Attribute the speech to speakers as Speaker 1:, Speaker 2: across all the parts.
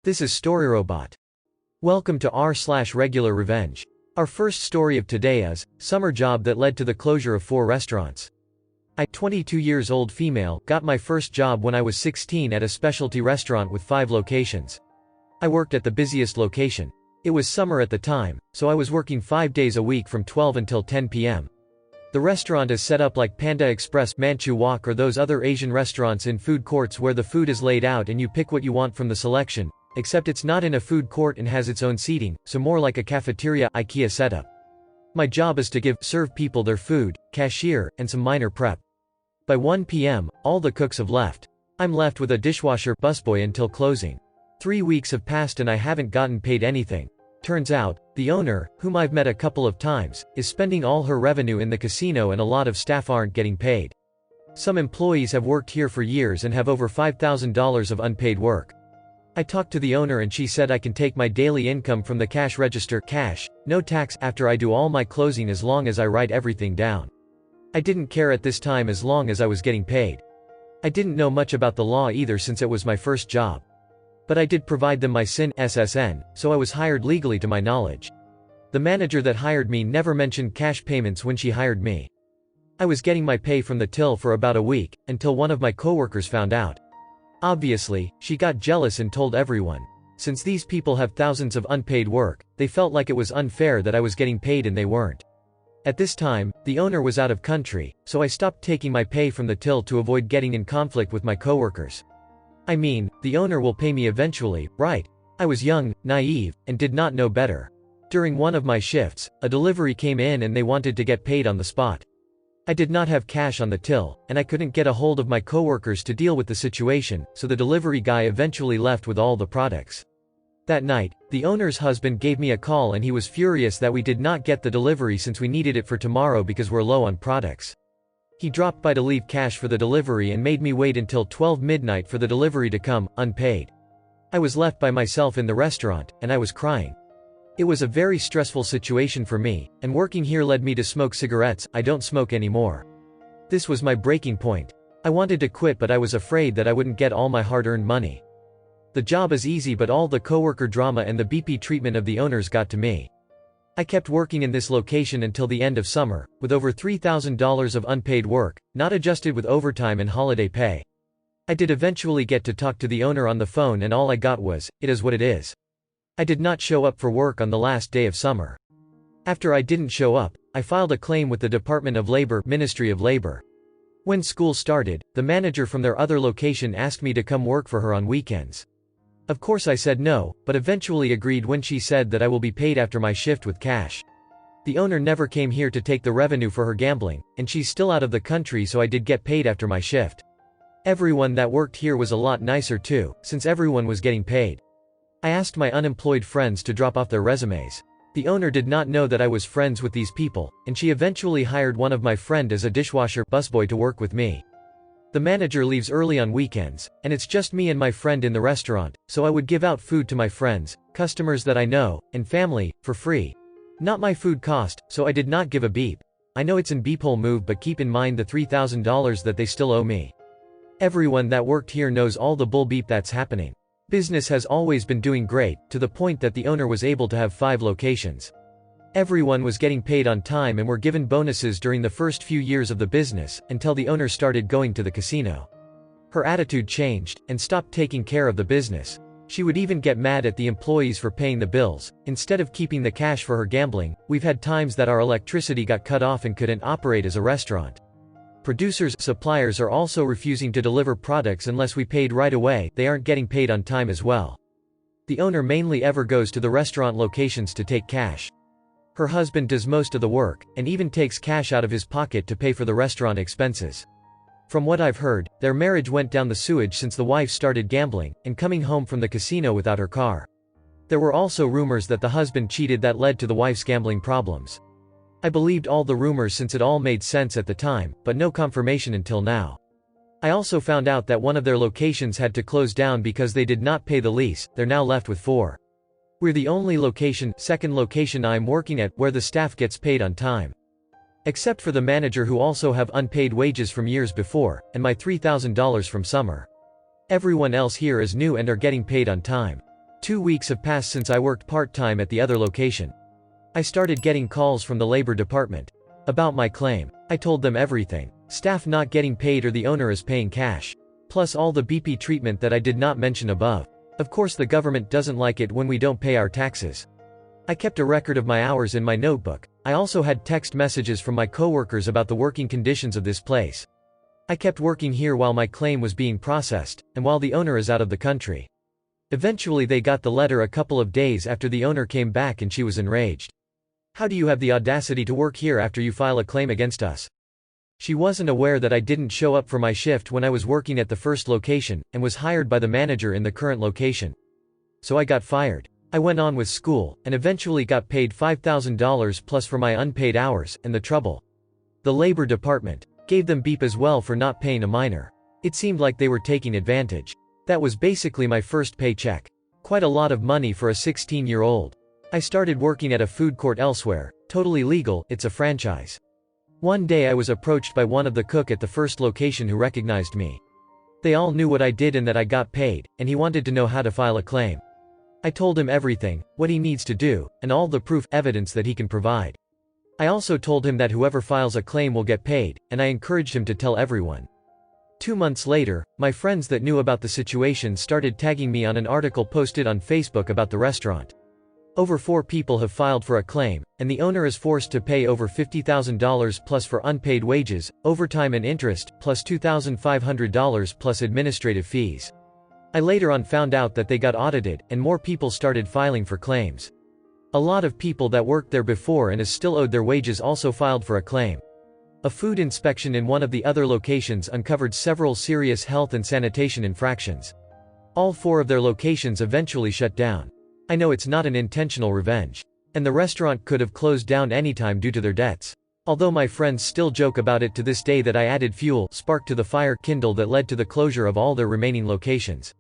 Speaker 1: This is StoryRobot. Welcome to r/RegularRevenge. Our first story of today is summer job that led to the closure of 4 restaurants. I, 22 years old female, got my first job when I was 16 at a specialty restaurant with 5 locations. I worked at the busiest location. It was summer at the time, so I was working 5 days a week from 12 until 10 p.m. The restaurant is set up like Panda Express, Manchu Wok, or those other Asian restaurants in food courts where the food is laid out and you pick what you want from the selection, except it's not in a food court and has its own seating, so more like a cafeteria IKEA setup. My job is to serve people their food, cashier, and some minor prep. By 1 p.m., all the cooks have left. I'm left with a dishwasher busboy until closing. 3 weeks have passed and I haven't gotten paid anything. Turns out, the owner, whom I've met a couple of times, is spending all her revenue in the casino and a lot of staff aren't getting paid. Some employees have worked here for years and have over $5,000 of unpaid work. I talked to the owner and she said I can take my daily income from the cash register, cash, no tax, after I do all my closing as long as I write everything down. I didn't care at this time as long as I was getting paid. I didn't know much about the law either since it was my first job. But I did provide them my SSN, so I was hired legally to my knowledge. The manager that hired me never mentioned cash payments when she hired me. I was getting my pay from the till for about a week, until one of my coworkers found out. Obviously, she got jealous and told everyone. Since these people have thousands of unpaid work, they felt like it was unfair that I was getting paid and they weren't. At this time, the owner was out of country, so I stopped taking my pay from the till to avoid getting in conflict with my coworkers. I mean, the owner will pay me eventually, right? I was young, naive, and did not know better. During one of my shifts, a delivery came in and they wanted to get paid on the spot. I did not have cash on the till, and I couldn't get a hold of my coworkers to deal with the situation, so the delivery guy eventually left with all the products. That night, the owner's husband gave me a call and he was furious that we did not get the delivery since we needed it for tomorrow because we're low on products. He dropped by to leave cash for the delivery and made me wait until 12 midnight for the delivery to come, unpaid. I was left by myself in the restaurant, and I was crying. It was a very stressful situation for me, and working here led me to smoke cigarettes. I don't smoke anymore. This was my breaking point. I wanted to quit but I was afraid that I wouldn't get all my hard-earned money. The job is easy but all the coworker drama and the BP treatment of the owners got to me. I kept working in this location until the end of summer, with over $3,000 of unpaid work, not adjusted with overtime and holiday pay. I did eventually get to talk to the owner on the phone and all I got was, "It is what it is." I did not show up for work on the last day of summer. After I didn't show up, I filed a claim with the Department of Labor, Ministry of Labor. When school started, the manager from their other location asked me to come work for her on weekends. Of course I said no, but eventually agreed when she said that I will be paid after my shift with cash. The owner never came here to take the revenue for her gambling, and she's still out of the country, so I did get paid after my shift. Everyone that worked here was a lot nicer too, since everyone was getting paid. I asked my unemployed friends to drop off their resumes. The owner did not know that I was friends with these people, and she eventually hired one of my friend as a dishwasher busboy to work with me. The manager leaves early on weekends, and it's just me and my friend in the restaurant, so I would give out food to my friends, customers that I know, and family, for free. Not my food cost, so I did not give a beep. I know it's an beephole move but keep in mind the $3,000 that they still owe me. Everyone that worked here knows all the bull beep that's happening. Business has always been doing great, to the point that the owner was able to have 5 locations. Everyone was getting paid on time and were given bonuses during the first few years of the business, until the owner started going to the casino. Her attitude changed, and stopped taking care of the business. She would even get mad at the employees for paying the bills, instead of keeping the cash for her gambling. We've had times that our electricity got cut off and couldn't operate as a restaurant. Producers, suppliers are also refusing to deliver products unless we paid right away. They aren't getting paid on time as well. The owner mainly ever goes to the restaurant locations to take cash. Her husband does most of the work, and even takes cash out of his pocket to pay for the restaurant expenses. From what I've heard, their marriage went down the sewage since the wife started gambling, and coming home from the casino without her car. There were also rumors that the husband cheated that led to the wife's gambling problems. I believed all the rumors since it all made sense at the time, but no confirmation until now. I also found out that one of their locations had to close down because they did not pay the lease. They're now left with 4. We're the only second location I'm working at, where the staff gets paid on time. Except for the manager who also have unpaid wages from years before, and my $3,000 from summer. Everyone else here is new and are getting paid on time. 2 weeks have passed since I worked part-time at the other location. I started getting calls from the labor department about my claim. I told them everything. Staff not getting paid or the owner is paying cash. Plus all the BP treatment that I did not mention above. Of course the government doesn't like it when we don't pay our taxes. I kept a record of my hours in my notebook. I also had text messages from my coworkers about the working conditions of this place. I kept working here while my claim was being processed, and while the owner is out of the country. Eventually they got the letter a couple of days after the owner came back and she was enraged. How do you have the audacity to work here after you file a claim against us? She wasn't aware that I didn't show up for my shift when I was working at the first location, and was hired by the manager in the current location. So I got fired. I went on with school, and eventually got paid $5,000 plus for my unpaid hours, and the trouble. The labor department gave them beep as well for not paying a minor. It seemed like they were taking advantage. That was basically my first paycheck. Quite a lot of money for a 16-year-old. I started working at a food court elsewhere, totally legal, it's a franchise. One day I was approached by one of the cook at the first location who recognized me. They all knew what I did and that I got paid, and he wanted to know how to file a claim. I told him everything, what he needs to do, and all the proof, evidence that he can provide. I also told him that whoever files a claim will get paid, and I encouraged him to tell everyone. 2 months later, my friends that knew about the situation started tagging me on an article posted on Facebook about the restaurant. Over 4 people have filed for a claim, and the owner is forced to pay over $50,000 plus for unpaid wages, overtime and interest, plus $2,500 plus administrative fees. I later on found out that they got audited, and more people started filing for claims. A lot of people that worked there before and is still owed their wages also filed for a claim. A food inspection in one of the other locations uncovered several serious health and sanitation infractions. All 4 of their locations eventually shut down. I know it's not an intentional revenge. And the restaurant could have closed down anytime due to their debts. Although my friends still joke about it to this day that I added fuel, spark to the fire kindle that led to the closure of all their remaining locations.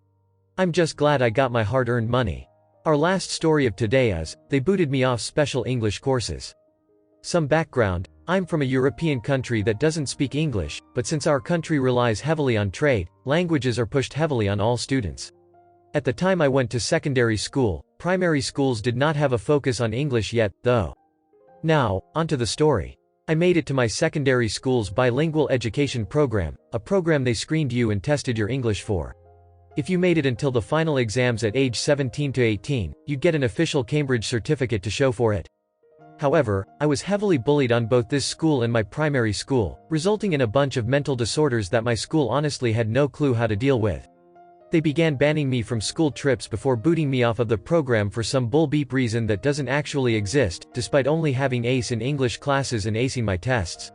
Speaker 1: I'm just glad I got my hard-earned money. Our last story of today is, they booted me off special English courses. Some background, I'm from a European country that doesn't speak English, but since our country relies heavily on trade, languages are pushed heavily on all students. At the time I went to secondary school, primary schools did not have a focus on English yet, though. Now, onto the story. I made it to my secondary school's bilingual education program, a program they screened you and tested your English for. If you made it until the final exams at age 17 to 18, you'd get an official Cambridge certificate to show for it. However, I was heavily bullied on both this school and my primary school, resulting in a bunch of mental disorders that my school honestly had no clue how to deal with. They began banning me from school trips before booting me off of the program for some bull-beep reason that doesn't actually exist, despite only having ace in English classes and acing my tests.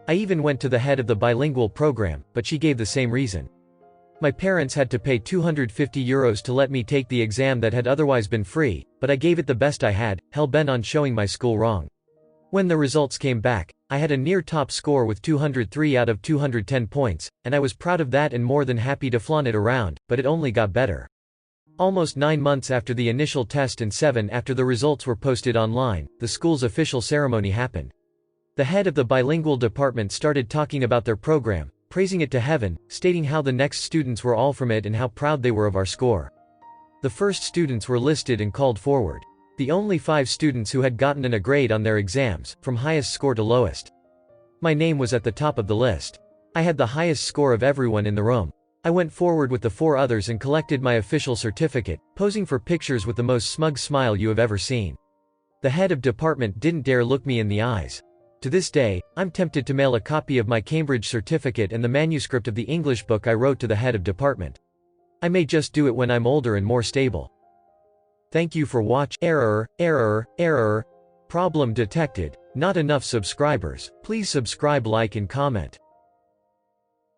Speaker 1: I even went to the head of the bilingual program, but she gave the same reason. My parents had to pay €250 to let me take the exam that had otherwise been free, but I gave it the best I had, hell-bent on showing my school wrong. When the results came back, I had a near-top score with 203 out of 210 points, and I was proud of that and more than happy to flaunt it around, but it only got better. Almost 9 months after the initial test and 7 after the results were posted online, the school's official ceremony happened. The head of the bilingual department started talking about their program, praising it to heaven, stating how the next students were all from it and how proud they were of our score. The first students were listed and called forward. The only 5 students who had gotten a grade on their exams, from highest score to lowest. My name was at the top of the list. I had the highest score of everyone in the room. I went forward with the 4 others and collected my official certificate, posing for pictures with the most smug smile you have ever seen. The head of department didn't dare look me in the eyes. To this day, I'm tempted to mail a copy of my Cambridge certificate and the manuscript of the English book I wrote to the head of department. I may just do it when I'm older and more stable. Thank you for watching. Error. Problem detected. Not enough subscribers. Please subscribe, like and comment.